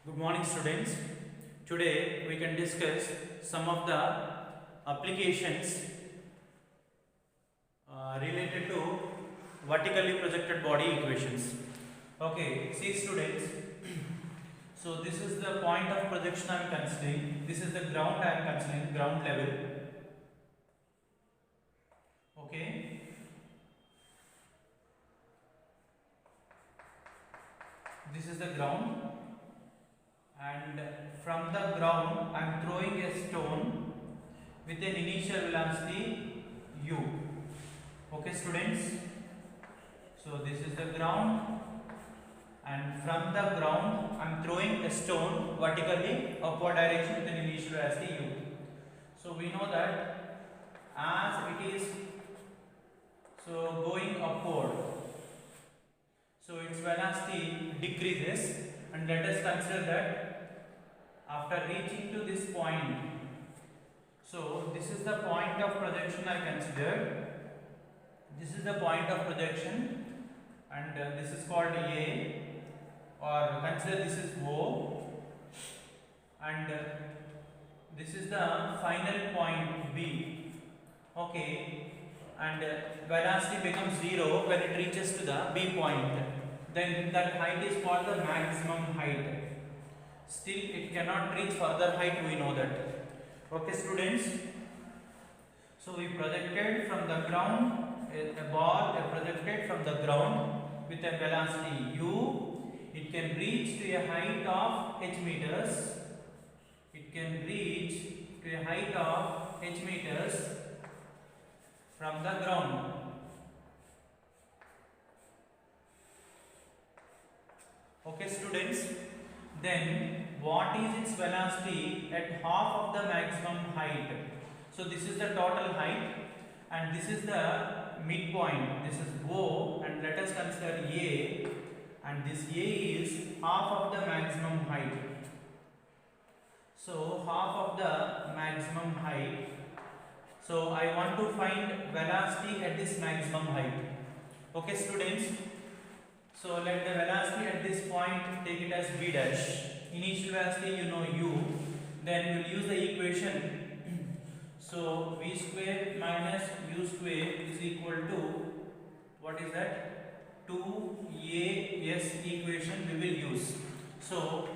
Good morning, students. Today we can discuss some of the applications related to vertically projected body equations. Okay, see students. So this is the point of projection I am considering. This is the ground I am considering, ground level. Okay. This is the ground, and from the ground I am throwing a stone with an initial velocity u. Okay students, so this is the ground, and from the ground I am throwing a stone vertically upward direction with an initial velocity u. So we know that as it is going upward, so its velocity decreases, and let us consider that after reaching to this point, so this is the point of projection I considered. This is the point of projection, and this is called A, or consider this is O, and this is the final point B. Okay, and velocity becomes 0 when it reaches to the B point. Then that height is called the maximum height. Still it cannot reach further height, we know that. Okay students, so we projected from the ground a ball, projected from the ground with a velocity u. It can reach to a height of h meters. It can reach to a height of h meters from the ground. Okay students, then what is its velocity at half of the maximum height? So this is the total height, and this is the midpoint. This is O, and let us consider A, and this A is half of the maximum height. So half of the maximum height. So I want to find velocity at this maximum height. Okay students, so let the velocity at this point, take it as b dash. Initial velocity you know u. Then we will use the equation. So v square minus u square is equal to, what is that? 2as equation we will use. So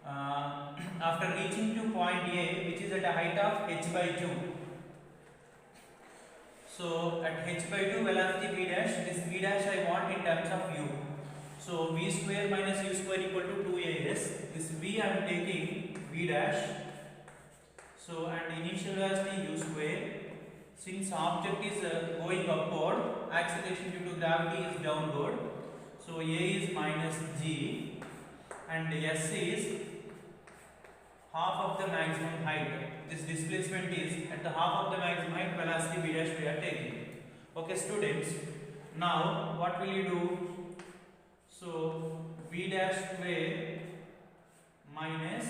after reaching to point A, which is at a height of h by 2. So at h by 2 velocity v dash, this v dash I want in terms of u. So v square minus u square equal to 2as. This v I am taking v dash. So and initial velocity u square. Since object is going upward, acceleration due to gravity is downward. So a is minus g, and s is half of the maximum height. This displacement is at the half of the maximum height, velocity v dash we are taking. Okay students, now what will you do? So v dash square minus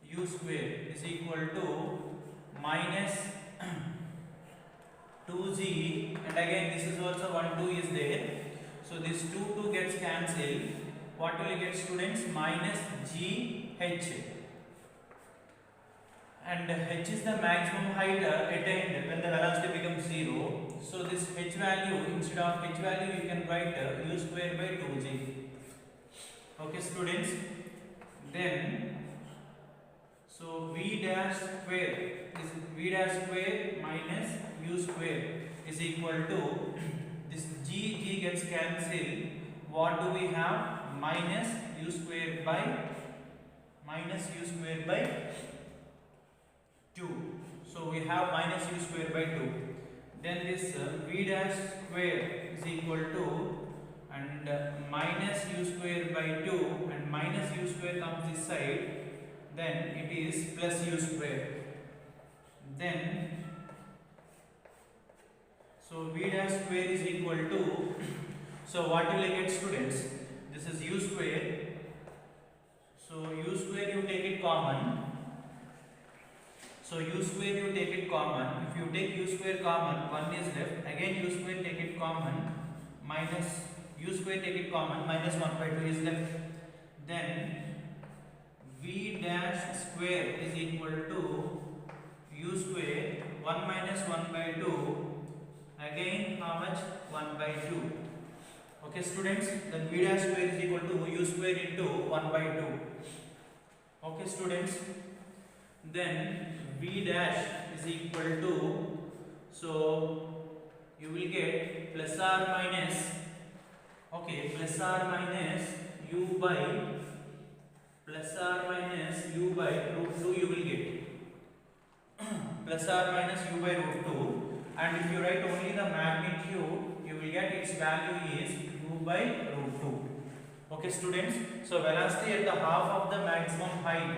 u square is equal to minus 2g, and again this is also 1 2 is there. So this 2 gets cancelled. What will you get students? Minus g h, and h is the maximum height attained when the velocity becomes 0. So this h value, instead of h value you can write u square by 2g. Okay students, then so v dash square is v dash square minus u square is equal to this g gets cancelled. What do we have? Minus u square by 2. So we have minus u square by 2. Then this v dash square is equal to, and minus u square by 2, and minus u square comes this side, then it is plus u square. Then so v dash square is equal to, so what will I get students? This is u square. So u square you take it common. So u square you take it common. If you take u square common, 1 is left. Again u square take it common. Minus u square take it common. Minus 1 by 2 is left. Then v dash square is equal to u square 1 minus 1 by 2, again how much 1 by 2. Okay students, then v dash square is equal to u square into 1 by 2. Okay students, then v dash is equal to, so you will get plus or minus, okay, plus or minus u by root 2 you will get plus or minus u by root 2, and if you write only the magnitude you will get its value is u by root 2. Okay students, so velocity at the half of the maximum height,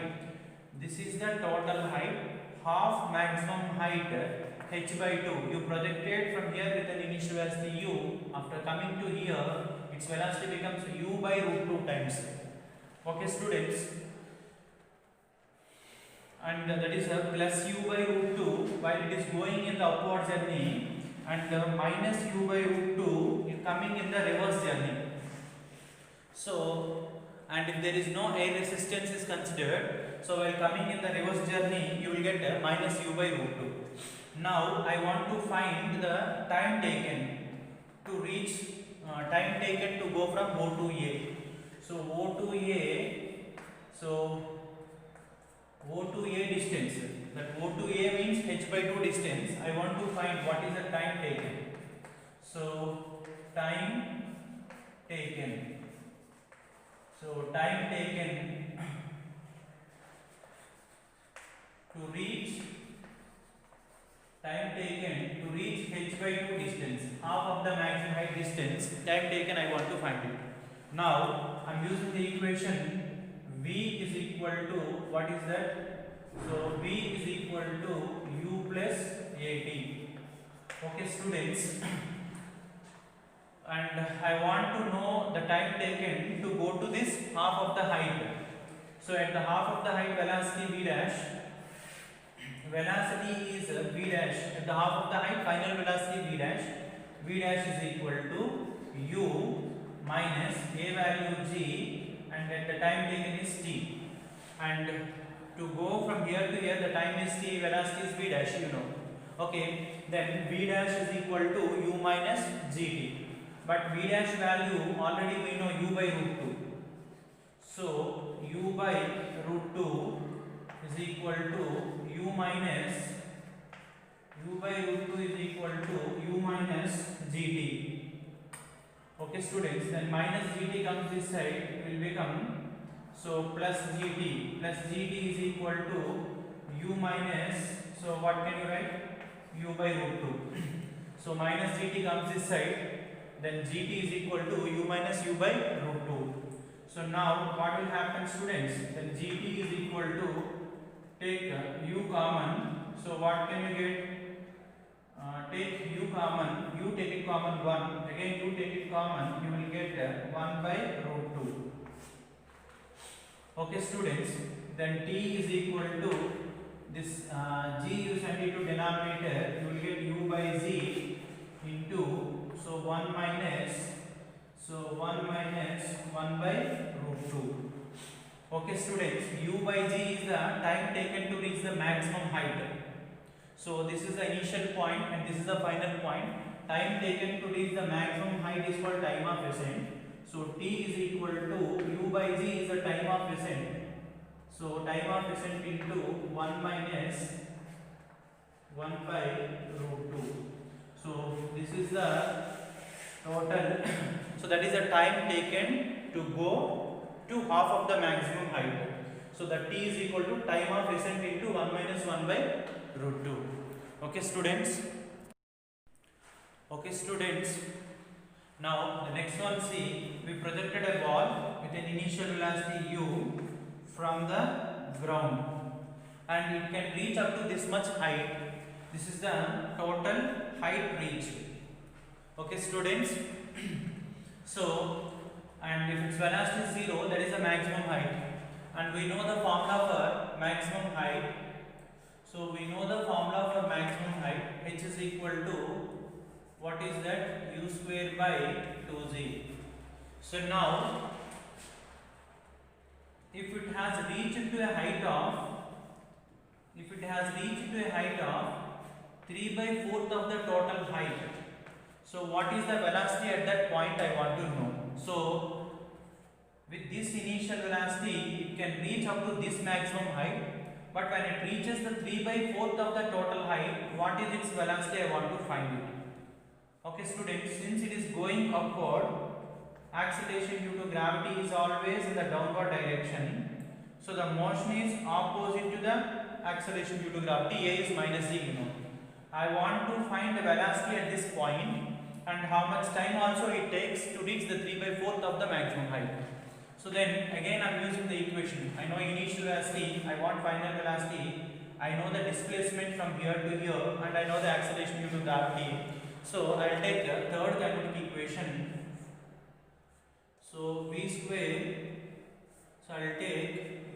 this is the total height, half maximum height h by 2 you projected from here with an initial velocity u, after coming to here its velocity becomes u by root 2 times. Okay students, and that is a plus u by root 2 while it is going in the upward journey, and minus u by root 2 is coming in the reverse journey. So, and if there is no air resistance is considered, so while coming in the reverse journey you will get minus u by root 2. Now I want to find the time taken to reach, time taken to go from O to A. So O to A, so O to A distance, that O to A means h by 2 distance. I want to find what is the time taken. So time taken, so time taken to reach, time taken to reach h by 2 distance, half of the maximum height distance, time taken I want to find it. Now I am using the equation v is equal to, what is that? So v is equal to u plus at. Okay students, and I want to know the time taken to go to this half of the height. So at the half of the height velocity v dash, velocity is v dash at the half of the height, final velocity v dash is equal to u minus a value g, and at the time taken is t, and to go from here to here the time is t, velocity is v dash, you know. Okay, then v dash is equal to u minus gt, but v dash value already we know u by root 2. So u by root 2 is equal to u minus, u by root 2 is equal to u minus gt. Okay students, then minus gt comes this side, it will become, so plus gt is equal to u minus, so what can you write, u by root 2. So minus gt comes this side, then gt is equal to u minus u by root 2. So now what will happen students, then gt is equal to, take u common, so what can you get, take u common, u take it common 1, again u take it common, you will get 1 by root 2. Okay students, then t is equal to this, g you send it to denominator, you will get u by z into, so 1 minus 1 by root 2. Okay students, u by g is the time taken to reach the maximum height. So this is the initial point and this is the final point. Time taken to reach the maximum height is called time of ascent. So t is equal to, u by g is the time of ascent. So time of ascent into 1 minus 1 by root 2. So this is the total. So that is the time taken to go to half of the maximum height. So the t is equal to time of ascent into 1 minus 1 by root 2. Okay students. Okay students. Now the next one, see, we projected a ball with an initial velocity u from the ground and it can reach up to this much height. This is the total height reached. Okay students. So, and if its velocity is 0, that is the maximum height, and we know the formula for maximum height. So we know the formula for maximum height, h is equal to, what is that, u square by 2z. So now if it has reached to a height of 3/4 of the total height, so what is the velocity at that point I want to know. So with this initial velocity it can reach up to this maximum height, but when it reaches the 3/4 of the total height, what is its velocity I want to find it. Okay students, since it is going upward, acceleration due to gravity is always in the downward direction, so the motion is opposite to the acceleration due to gravity. A is minus g, you know. I want to find the velocity at this point and how much time also it takes to reach the 3/4 of the maximum height. So then again I am using the equation. I know initial velocity, I want final velocity, I know the displacement from here to here, and I know the acceleration due to gravity. So I will take the third kinetic equation. So v square, so I will take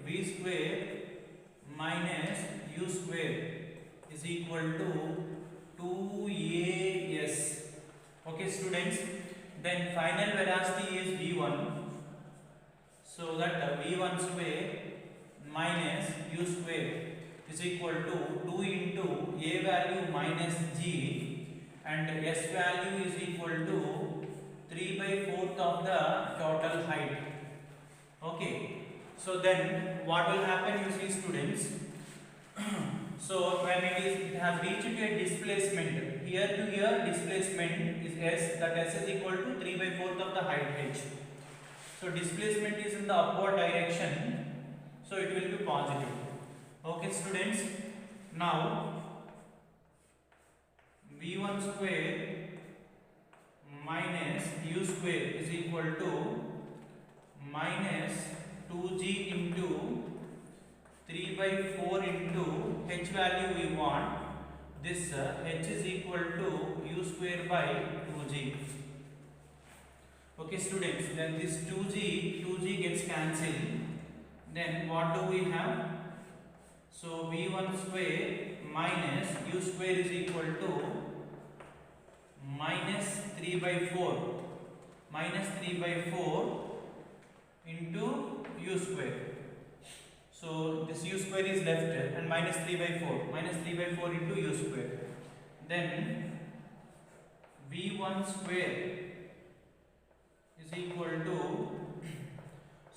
v square minus u square is equal to 2as. Okay students, then final velocity is v1, so that v1 square minus u square is equal to 2 into a value minus g and s value is equal to 3/4 of the total height. Okay, so then what will happen, you see students, so when it has reached to a displacement, here to here displacement is s, that s is equal to 3/4 of the height h. So displacement is in the upward direction, so it will be positive. Okay students, now v1 square minus u square is equal to minus 2g into 3/4 into h value we want. This h is equal to u square by 2g. Okay students, then this 2g gets cancelled. Then what do we have? So v1 square minus u square is equal to minus 3/4 into u square. So this u square is left and minus 3/4 into u square. Then v1 square is equal to,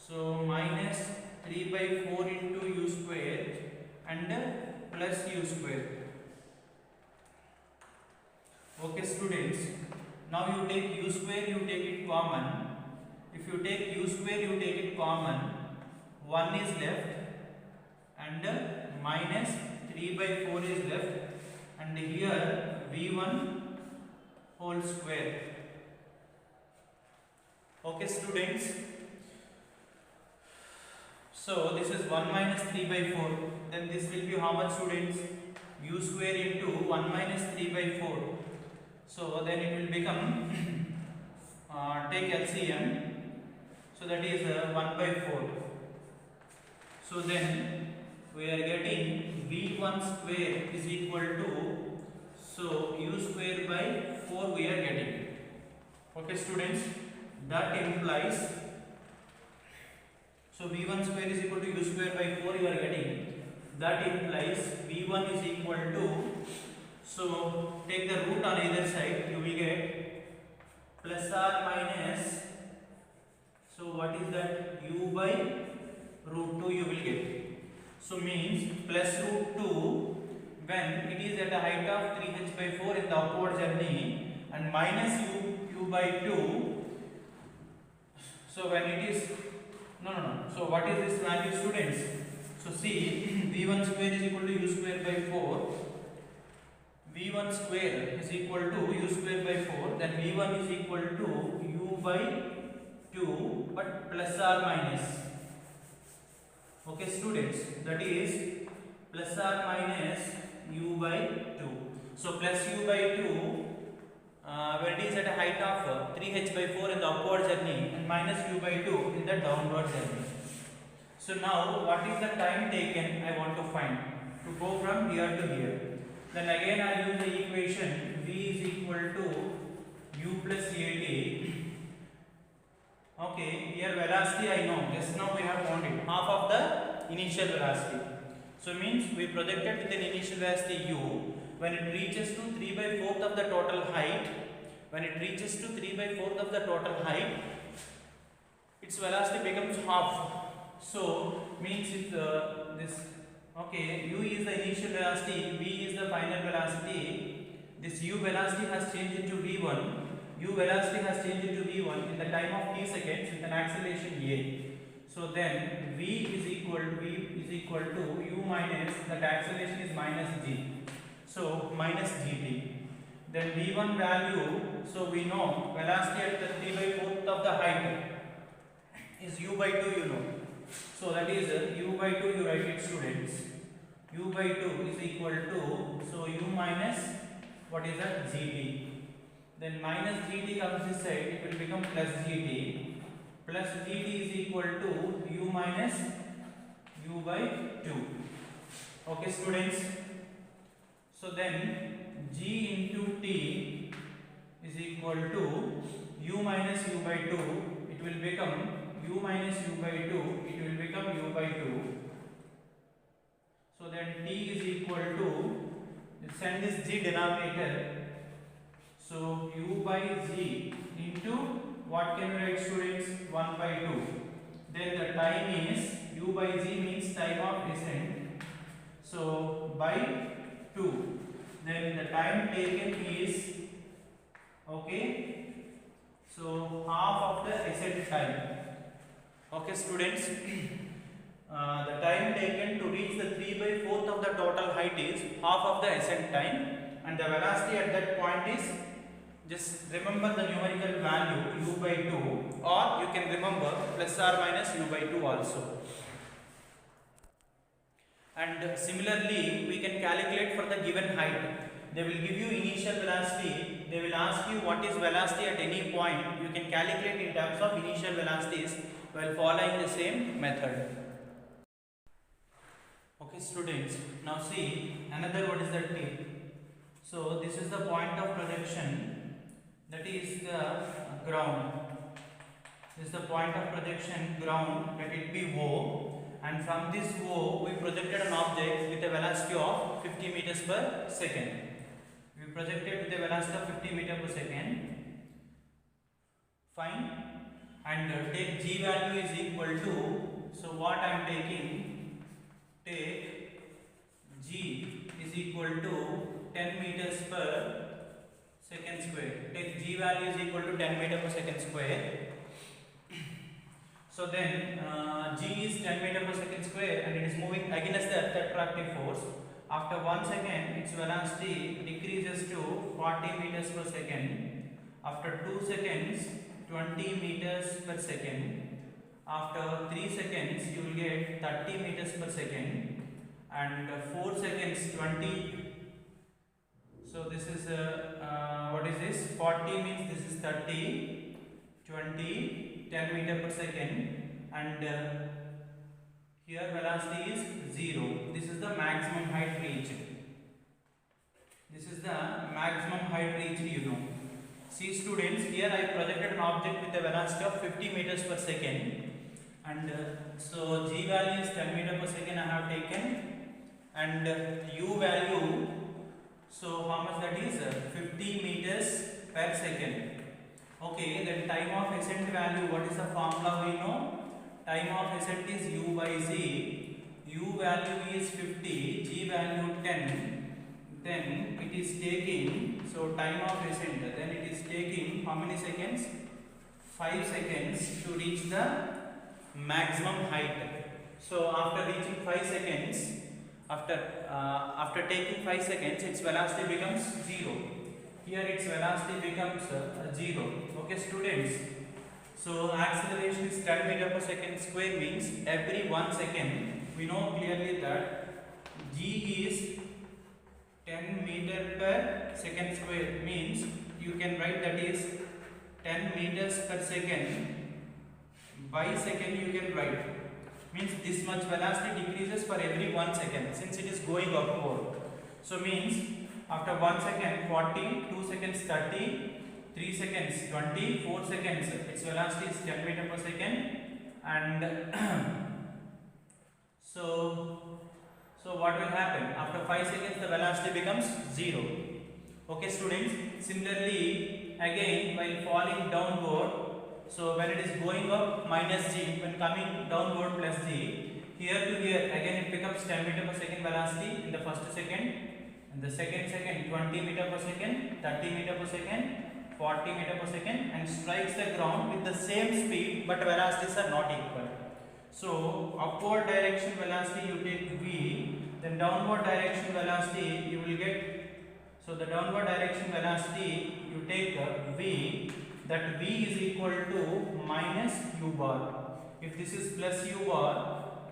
so minus 3/4 into u square and plus u square. Okay students, now you take u square, you take it common. If you take u square, you take it common, 1 is left and minus 3/4 is left, and here v1 whole square. Okay students, so this is 1 minus 3/4, then this will be how much students? U square into 1 minus 3/4. So then it will become take LCM, so that is 1/4. So then we are getting v1 square is equal to, so u square by 4 we are getting. Okay students, that implies, so v1 square is equal to u square by 4 you are getting. That implies v1 is equal to, so take the root on either side, you will get plus or minus, so what is that, u by root 2 you will get. So means plus root 2 when it is at a height of 3h/4 in the upward journey, and minus u by 2, so when it is no, so what is this value students? So see, v1 square is equal to u square by 4, v1 square is equal to u square by 4, then v1 is equal to u by 2 but plus or minus. Okay students, that is plus or minus u by 2. So plus u by 2 when it is at a height of 3h/4 in the upward journey, and minus u by 2 in the downward journey. So now what is the time taken I want to find to go from here to here. Then again I use the equation v is equal to u plus at. Okay, here velocity I know, just now we have found it, half of the initial velocity. So means we projected with an initial velocity u. When it reaches to 3/4 of the total height, its velocity becomes half. So means if this u is the initial velocity, v is the final velocity. This u velocity has changed into v1. U velocity has changed into v1 in the time of t seconds with an acceleration a. So then v is equal to u minus, that acceleration is minus g. So minus gt. Then v1 value, so we know velocity at the 3/4 of the height is u by 2, you know. So that is u by 2, you write it, students. U by 2 is equal to, so u minus, what is that, gt. Then minus gt comes this side, it will become plus gt. Plus gt is equal to u minus u by 2. Okay, students. So then g into t is equal to u minus u by 2. It will become u minus u by 2. It will become u by 2. So then t is equal to, send this g denominator. So u by g into, what can we write, students? 1 by 2. Then the time is, u by g means time of descent. So by 2. Then the time taken is, okay, so half of the ascent time. Okay, students. The time taken to reach the 3/4 of the total height is half of the ascent time, and the velocity at that point is, just remember the numerical value u by 2, or you can remember plus or minus u by 2 also. And similarly we can calculate for the given height. They will give you initial velocity, they will ask you what is velocity at any point. You can calculate in terms of initial velocities while following the same method. Okay, students, now see another, what is the tip. So this is the point of projection, that is the ground. This is the point of projection, ground, let it be O. And from this O, we projected an object with a velocity of 50 meters per second. We projected with a velocity of 50 meters per second. Fine. And take g value is equal to, so what I am taking, take g is equal to 10 meters per second square. Take g value is equal to 10 meters per second square. So then g is 10 meters per second square, and it is moving against the earth attractive force. After 1 second, its velocity decreases to 40 meters per second. After 2 seconds, 20 meters per second. After 3 seconds, you will get 30 meters per second. And 4 seconds, 20. So this is what is this? 40 means this is 30, 20. 10 meter per second, and here velocity is 0. This is the maximum height reached. This is the maximum height reached, you know. See, students, here I projected an object with a velocity of 50 meters per second, and so g value is 10 meter per second I have taken, and u value, so how much that is? 50 meters per second. Okay, then time of ascent value, what is the formula we know? Time of ascent is u by z. U value is 50, g value 10. Then it is taking, so time of ascent, then it is taking how many seconds? 5 seconds to reach the maximum height. So after reaching 5 seconds, after taking 5 seconds, its velocity becomes 0. Here its velocity becomes 0. Okay, students. So acceleration is 10 meter per second square, means every 1 second. We know clearly that g is 10 meter per second square, means you can write that is 10 meters per second by second. You can write, means this much velocity decreases for every 1 second since it is going upward. So means after 1 second 40, 2 seconds 30, 3 seconds 20, 4 seconds its velocity is 10 meter per second, and so So what will happen? After 5 seconds the velocity becomes 0. Okay students, similarly again while falling downward, so when it is going up minus g, when coming downward plus g, here to here again it becomes 10 meter per second velocity in the first second, in the second 20 meter per second, 30 meter per second, 40 meter per second, and strikes the ground with the same speed but velocities are not equal. So upward direction velocity you take v, then downward direction velocity you will get. So the downward direction velocity you take v, that v is equal to minus u bar. If this is plus u bar,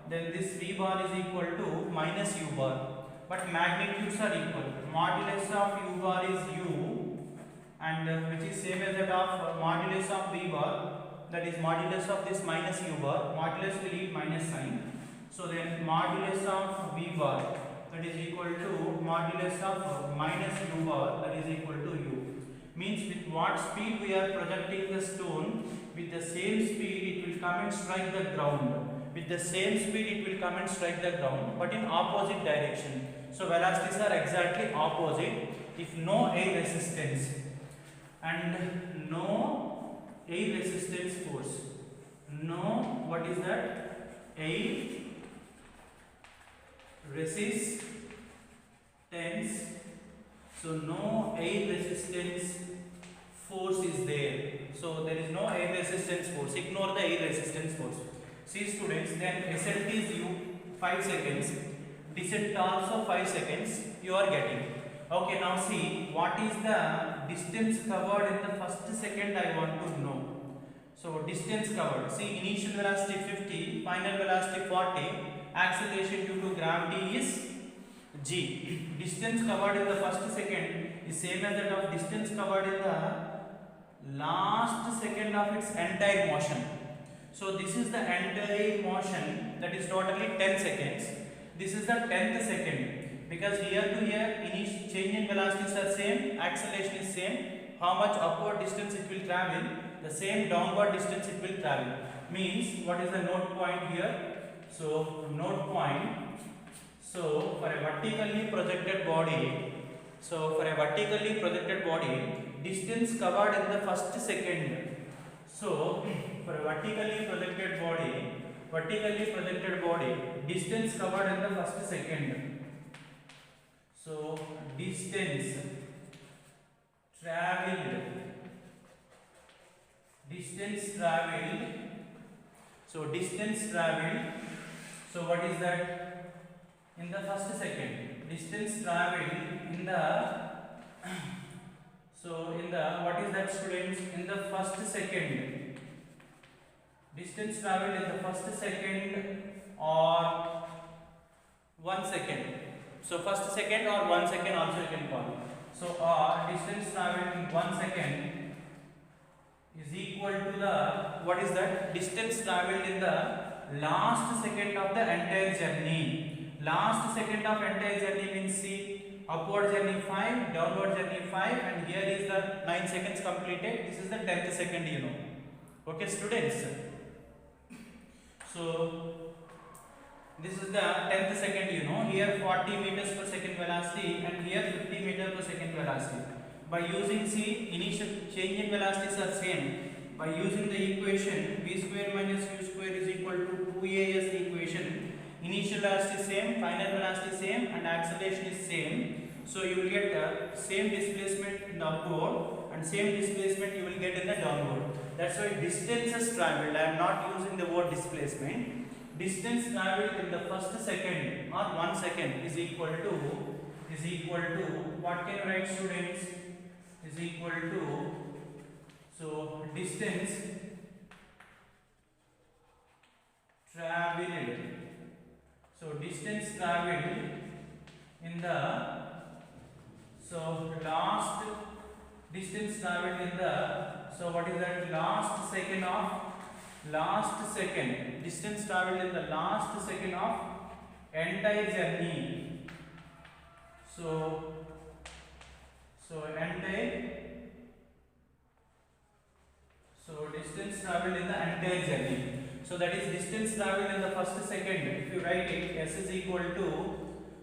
then this v bar is equal to minus u bar. But magnitudes are equal. Modulus of u bar is u, and which is same as that of modulus of v bar. That is modulus of this minus u bar. Modulus will yield minus sign. So then modulus of v bar, that is equal to modulus of minus u bar, that is equal to u. Means with what speed we are projecting the stone, with the same speed it will come and strike the ground. With the same speed it will come and strike the ground, but in opposite direction. So velocities are exactly opposite if no air resistance and no air resistance force. No, what is that? Air resistance. So no air resistance force is there. So there is no air resistance force. Ignore the air resistance force. See students, then ascent is u 5 seconds, descent also 5 seconds you are getting. Okay, now see what is the distance covered in the first second I want to know. So distance covered, see initial velocity 50, final velocity 40, acceleration due to gravity is g. Distance covered in the first second is same as that of distance covered in the last second of its entire motion. So this is the entire motion, that is totally 10 seconds. This is the 10th second, because here to here initial change in velocities are same, acceleration is same. How much upward distance it will travel, the same downward distance it will travel. Means what is the node point here? So node point. So for a vertically projected body, distance covered in the first second. So for a vertically projected body, distance covered in the first second. So distance traveled. So distance traveled. So what is that? In the first second, distance traveled in the what is that students? In the first second, distance traveled in the first second or 1 second. So first second or 1 second also you can call. So distance traveled in 1 second is equal to the, what is that? Distance traveled in the last second of the entire journey. Last second of entire journey means see, upward journey 5, downward journey 5, and here is the 9 seconds completed. This is the 10th second, you know. Okay students. So this is the 10th second, you know. Here 40 meters per second velocity and here 50 meters per second velocity. By using see, initial change in velocities are same. By using the equation v square minus u square is equal to 2as equation, initial velocity same, final velocity same, and acceleration is same. So you will get same displacement in the upward and same displacement you will get in the downward. That's why distances traveled, I am not using the word displacement. Distance traveled in the first second or 1 second is equal to what can you write students? Is equal to, so distance traveled. So distance traveled in the, so last distance traveled in the, so what is that? Last second, distance traveled in the last second of entire journey. So distance traveled in the entire journey. So that is distance traveled in the first second. If you write it, S is equal to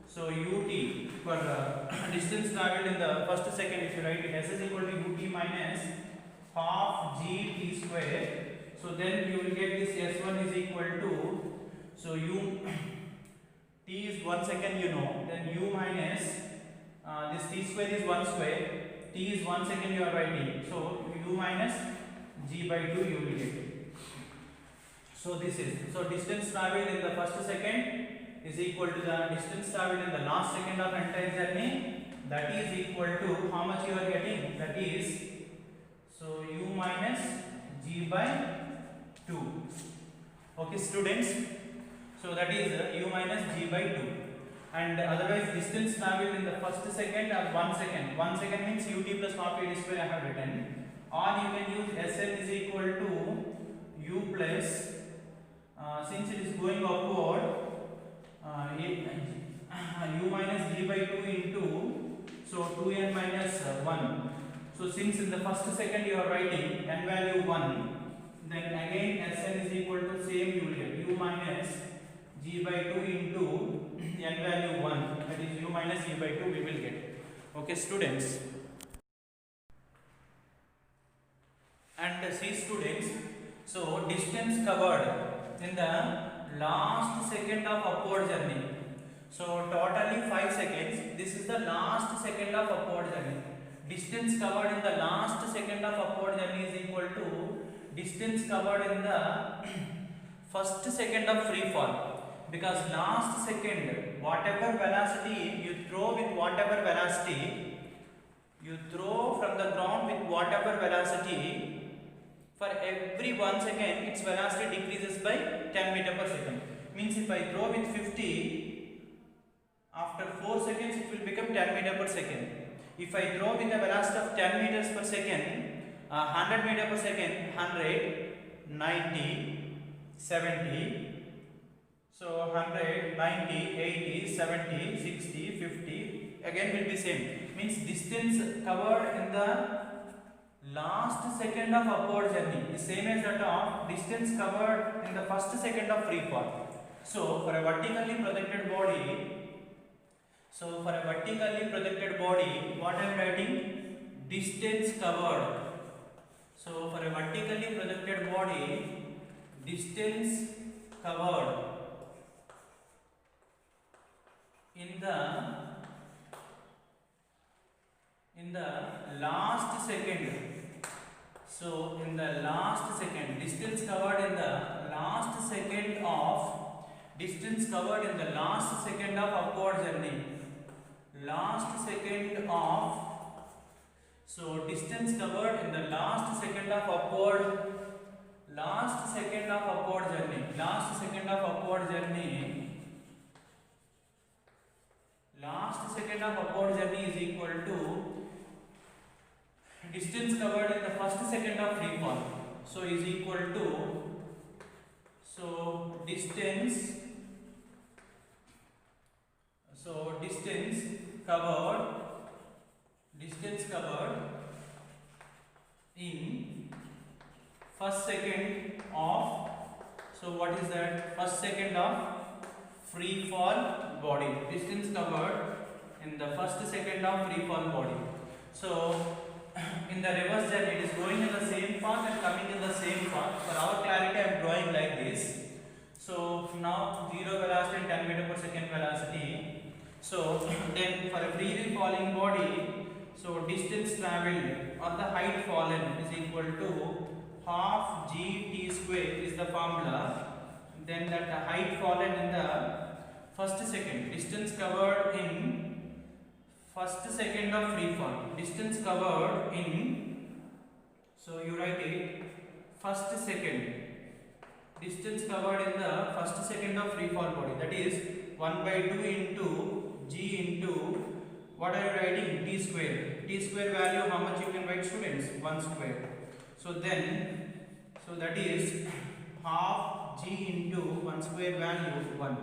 So ut for distance traveled in the first second, if you write it, S is equal to ut minus half g t square. So then you will get this S1 is equal to, so u t is 1 second, you know, then u minus this t square is 1 square, t is 1 second you are writing, so u minus g by 2 you will get. So this is, so distance traveled in the first second is equal to the distance traveled in the last second of entire journey, that is equal to how much you are getting, that is, so u minus g by 2. Okay students, so that is u minus g by 2. And otherwise distance traveled in the first second or 1 second, 1 second means ut plus half a t square I have written, or you can use Sn is equal to u plus since it is going upward, u minus g by 2 into, so 2n minus 1. So since in the first second you are writing n value 1, then again Sn is equal to same you will get u minus g by 2 into n value 1, that is u minus g by 2 we will get. Okay students, and see students, so distance covered in the last second of upward journey, so totally 5 seconds, this is the last second of upward journey. Distance covered in the last second of upward journey is equal to distance covered in the first second of free fall, because last second whatever velocity you throw with whatever velocity you throw from the ground with whatever velocity, for every 1 second its velocity decreases by 10 meter per second. Means if I throw with 50, after 4 seconds it will become 10 meter per second. If I throw with a velocity of 10 meters per second, 100 meter per second, 100, 90, 70, so 100, 90, 80, 70, 60, 50, again will be same. Means distance covered in the last second of upward journey is same as that of distance covered in the first second of free fall. So for a vertically projected body, what I am writing, distance covered. So for a vertically projected body, distance covered in the last second. So in the last second, distance covered in the last second of upward journey. So distance covered in the last second of upward journey is equal to distance covered in the first second of free fall. So is equal to, so distance covered in first second of, so what is that, first second of free fall body, distance covered in the first second of free fall body. So in the reverse journey it is going in the same path and coming in the same path. For our clarity I am drawing like this. So now 0 velocity and 10 meter per second velocity. So then for a freely falling body, so distance travelled or the height fallen is equal to half g t square is the formula. Then that the height fallen in the first second, distance covered in first second of free fall, distance covered in, so you write it, first second, distance covered in the first second of free fall body, that is 1 by 2 into g into, what are you writing, t square. T square value how much you can write students, 1 square. So then, so that is half g into 1 square value 1.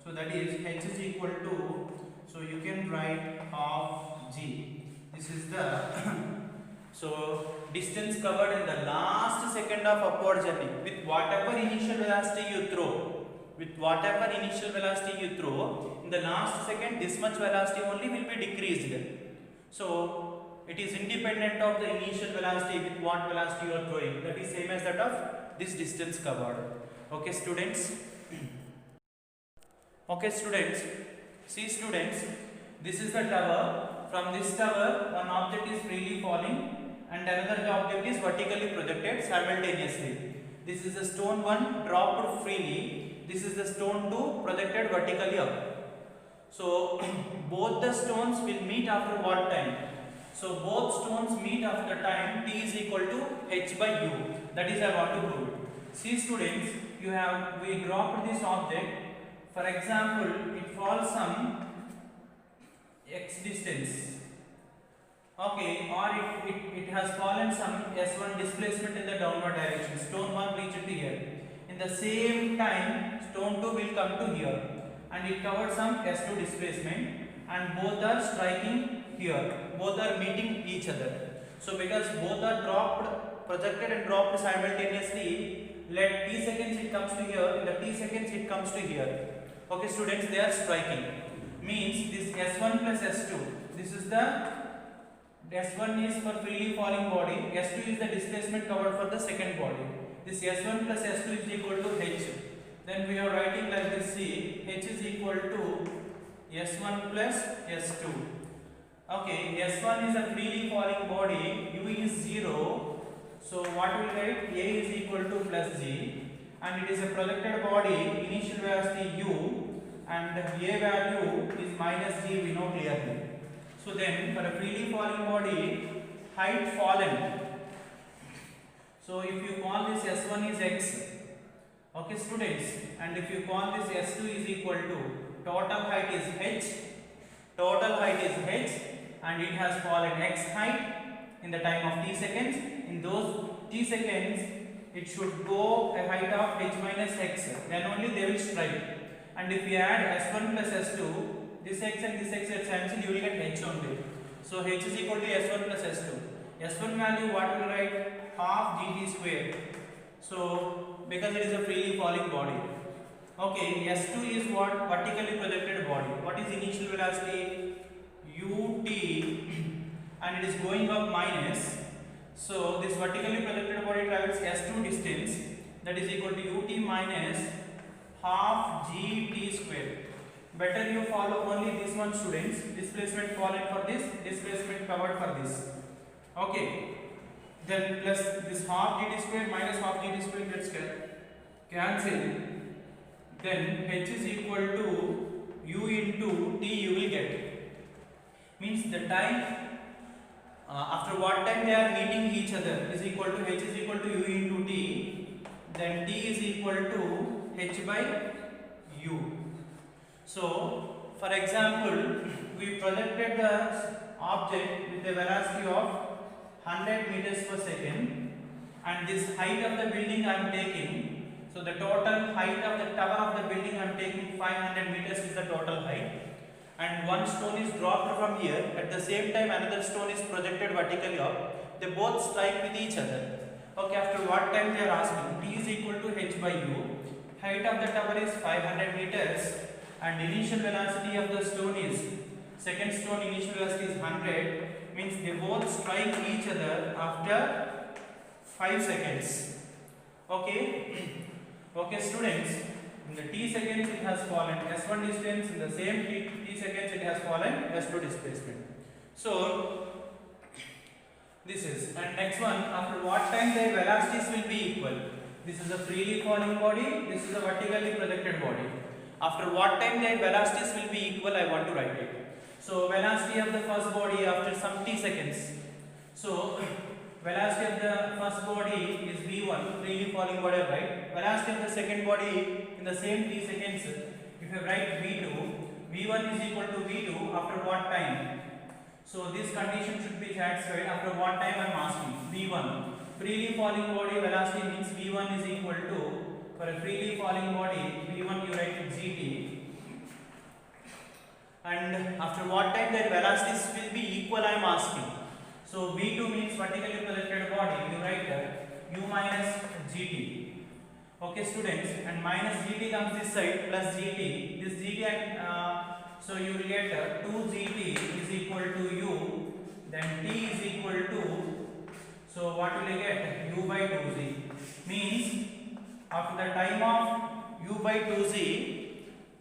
So that is h is equal to, so you can write half g. This is the so distance covered in the last second of upward journey with whatever initial velocity you throw, with whatever initial velocity you throw, in the last second this much velocity only will be decreased. So it is independent of the initial velocity with what velocity you are throwing. That is same as that of this distance covered. Okay students. Okay students. See students, this is the tower. From this tower one object is freely falling and another object is vertically projected simultaneously. This is the stone 1 dropped freely. This is the stone 2 projected vertically up. So both the stones will meet after what time? So both stones meet after the time t is equal to h by u. That is I want to prove it. See students, we dropped this object. For example, it falls some x distance. Okay, or it has fallen some s1 displacement in the downward direction. Stone 1 reached to here. In the same time, stone 2 will come to here, and it covered some s2 displacement, and both are striking here. Both are meeting each other. So because both are dropped, projected and dropped simultaneously, let t seconds it comes to here. In the t seconds it comes to here. Okay, students, they are striking. Means this s1 plus s2. This is the S1 is for freely falling body, S2 is the displacement covered for the second body. This S1 plus S2 is equal to H. Then we are writing like this, see, H is equal to S1 plus S2. Okay, S1 is a freely falling body, U is 0. So what we write? A is equal to plus G, and it is a projected body, initial velocity U, and A value is minus G, we know clearly. So then for a freely falling body, height fallen. So if you call this S1 is X, okay students, and if you call this S2 is equal to total height is H, and it has fallen X height in the time of t seconds. In those t seconds, it should go a height of H minus X, then only they will strike. And if you add S1 plus S2, this x and this x are cancel, you will get h only. So h is equal to s1 plus s2. S1 value what will write? Half gt square. So because it is a freely falling body. Okay, s2 is what? Vertically projected body. What is initial velocity? ut, and it is going up minus. So this vertically projected body travels s2 distance, that is equal to ut minus half gt square. Better you follow only this one students. Displacement fallen for this, displacement covered for this. Okay. Then plus this half gt square minus half gt square gets cancelled. Then h is equal to u into t you will get. Means the time after what time they are meeting each other is equal to h is equal to u into t. Then t is equal to h by u. So, for example, we projected the object with a velocity of 100 meters per second, and this height of the building I am taking. So, the total height of the tower of the building I am taking 500 meters is the total height, and one stone is dropped from here. At the same time, another stone is projected vertically up. They both strike with each other. Okay, after what time they are asking? T is equal to h by u. Height of the tower is 500 meters. And initial velocity of the stone is, second stone initial velocity is 100, means they both strike each other after 5 seconds. Okay. Okay students, in the t seconds it has fallen s1 distance, in the same t seconds it has fallen s2 displacement. So this is, and next one, after what time the velocities will be equal? This is a freely falling body, this is a vertically projected body. After what time their velocities will be equal, I want to write it. So velocity of the first body after some t seconds. So velocity of the first body is v1, freely falling body, right? Velocity of the second body in the same t seconds. If I write v2, v1 is equal to v2 after what time? So this condition should be satisfied after what time I am asking. v1, freely falling body velocity means v1 is equal to, for a freely falling body, v1 you write gt, and after what time their velocities will be equal I am asking. So v2 means vertically projected body, you write u minus gt. Okay students, and minus gt comes this side plus gt. This gt and so you will get 2 gt is equal to u, then t is equal to, so what will you get, u by 2z, means after the time of u by 2z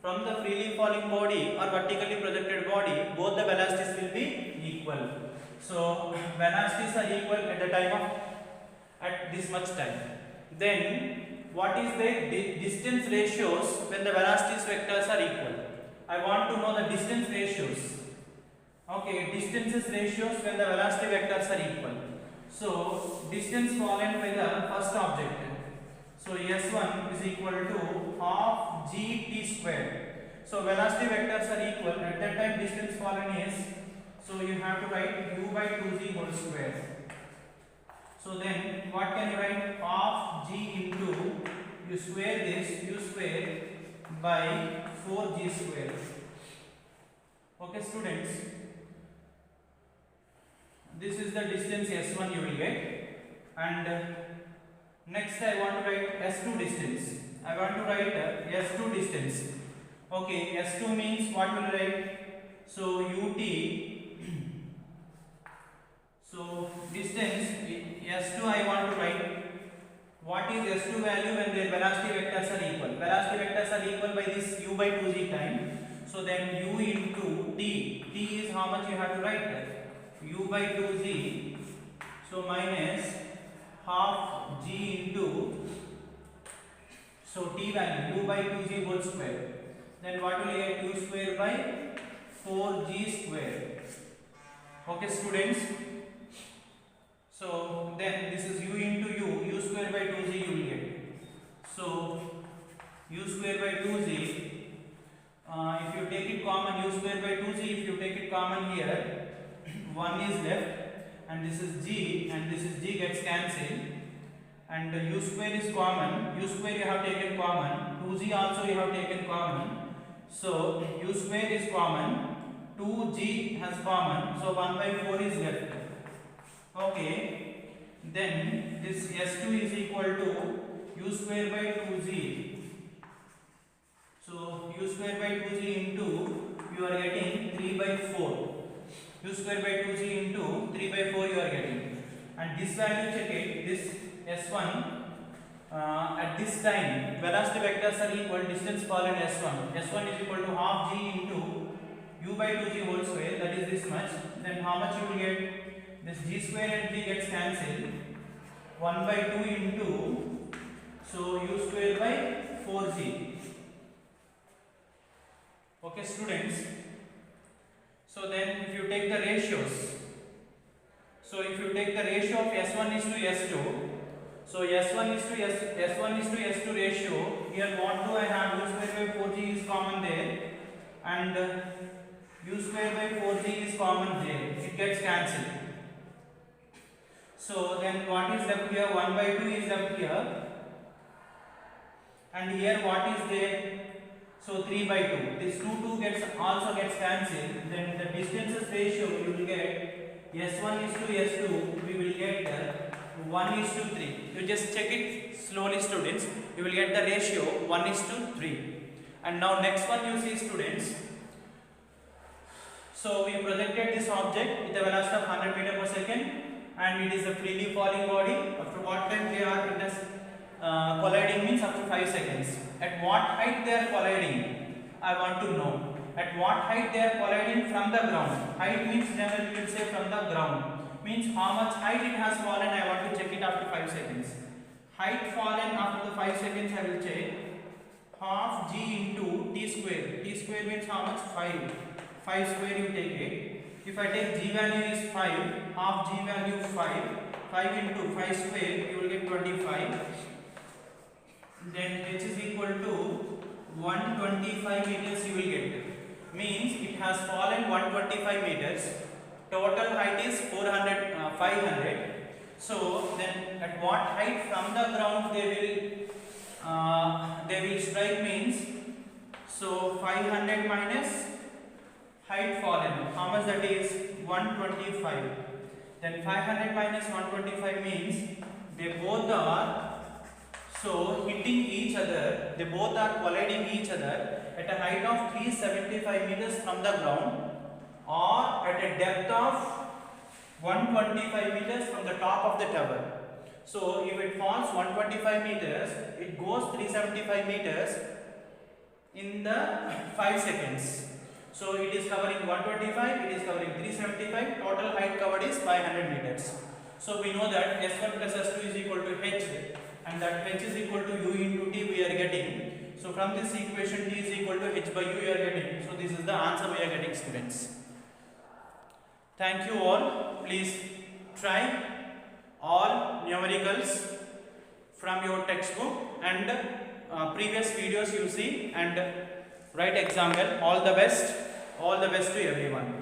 from the freely falling body or vertically projected body, both the velocities will be equal. So velocities are equal at the time of at this much time. Then what is the distance ratios when the velocities vectors are equal? I want to know the distance ratios. Okay, distances ratios when the velocity vectors are equal. So distance fallen by the first object. So s1 is equal to half gt square. So velocity vectors are equal. At that time distance fallen is, so you have to write u by 2z whole square. So then what can you write? Half g into, you square this, u square by 4g square. Okay students, this is the distance s1 you will get, and next I want to write s2 distance. I want to write s2 distance. Okay, s2 means what will I write? So ut, so distance s2 I want to write. What is s2 value when the velocity vectors are equal? Velocity vectors are equal by this u by 2z time. So then u into t. T is how much you have to write? U by 2z. So minus half g into, so t value u by 2z whole square. Then what will you get? U square by 4g square. Okay students. So then this is u into u square by 2z you will get. So u square by 2z, if you take it common, u square by 2z, if you take it common here, 1 is left, and this is g, and this is g gets cancelled, and u square is common, u square you have taken common, 2z also you have taken common, so u square is common, 2g has common, so 1 by 4 is left. Okay, then this s2 is equal to u square by 2z. So u square by 2z into, you are getting 3 by 4. U square by 2z into 3 by 4 you are getting. And this value check it, this s1 at this time velocity vectors are equal, distance fallen s1. s1 is equal to half g into u by 2z whole square, that is this much. Then how much you will get? This g square and g gets cancelled. 1 by 2 into, so u square by 4g. Okay students. So then if you take the ratios, so if you take the ratio of s1 is to s2, so s1 is to s2 ratio, here what do I have? U square by 4g is common there, and u square by 4g is common there, it gets cancelled. So then what is left here? 1 by 2 is left here, and here what is there? So 3 by 2. This 2 also gets cancelled. Then the distances ratio you will get s1 is to s2. We will get 1 is to 3. You just check it slowly, students. You will get the ratio 1 is to 3. And now next one you see, students. So we projected this object with a velocity of 100 meter per second, and it is a freely falling body. After what time they are in colliding means after 5 seconds. At what height they are colliding? I want to know. At what height they are colliding from the ground? Height means generally we will say from the ground. Means how much height it has fallen, I want to check it after 5 seconds. Height fallen after the 5 seconds I will check. Half g into t square. T square means how much? 5. 5 square you take it. If I take g value is 5, half g value 5. 5 into 5 square you will get 25. Then h is equal to 125 meters you will get. Means it has fallen 125 meters. Total height is 500. So then at what height from the ground they will strike means, so 500 minus height fallen. How much that is? 125. Then 500 minus 125 means they both are So hitting each other, they both are colliding each other at a height of 375 meters from the ground or at a depth of 125 meters from the top of the tower. So if it falls 125 meters, it goes 375 meters in the 5 seconds. So it is covering 125, it is covering 375, total height covered is 500 meters. So we know that S1 plus S2 is equal to H, and that H is equal to U into T we are getting. So from this equation T is equal to H by U we are getting. So this is the answer we are getting, students. Thank you all. Please try all numericals from your textbook and previous videos you see and write exam well. All the best to everyone.